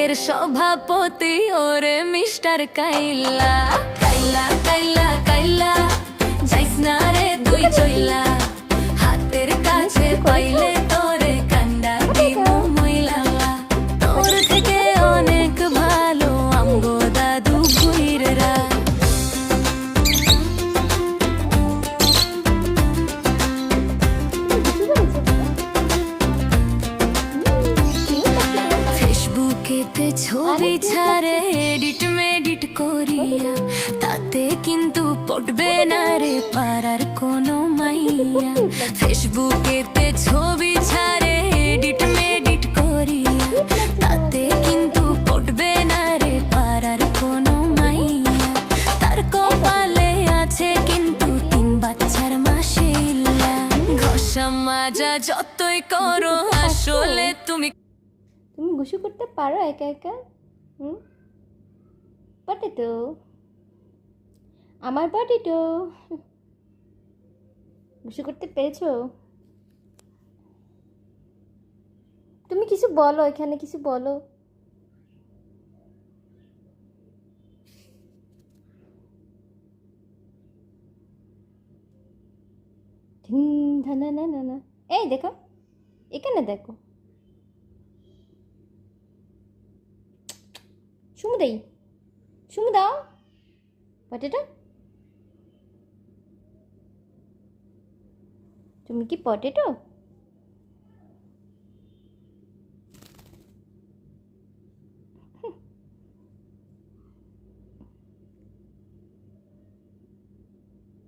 ব্যাংকের সভাপতি ওরে মিস্টার কাইলা কাইলা কাইলা কাইলা যাইস না রে তুই চইলা হাতের কাছে পাইলে তোরে কান্ডা দিমু মইলা তোর থেকে অনেক ভালো আমগো দাদু বুইররা ফেসবুকেতে ছবি ছাড়ে এডিট মেডিট করিয়া তাতে কিন্তু পড়বে না রে পাড়ার কোনো মাইয়া ফেসবুকেতে ছবি ছাড়ে এডিট মেডিট করিয়া তাতে কিন্তু পড়বে না রে পাড়ার কোনো মাইয়া তার কপালে আছে কিন্তু 3 বাচ্চার মাশাআল্লাহ ঘষা মাজা যতই করো আসলে তুমি গুছু করতে পারো একা একা? পটেটো, আমার পটেটো, গুছু করতে পেরেছো? তুমি কিছু বলো, এখানে কিছু বলো। না এই দেখো, এখানে দেখো, চুমু দাও পটেটো। তুমি কি পটেটো?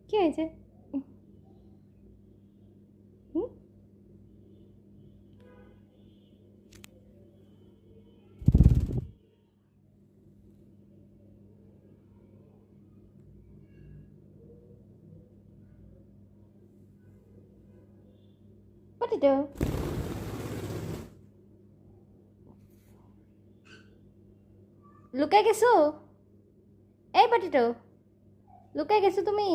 কি হয়েছে? পটেটো, লুকাই গেছো? এই পটেটো, লুকাই গেছো তুমি?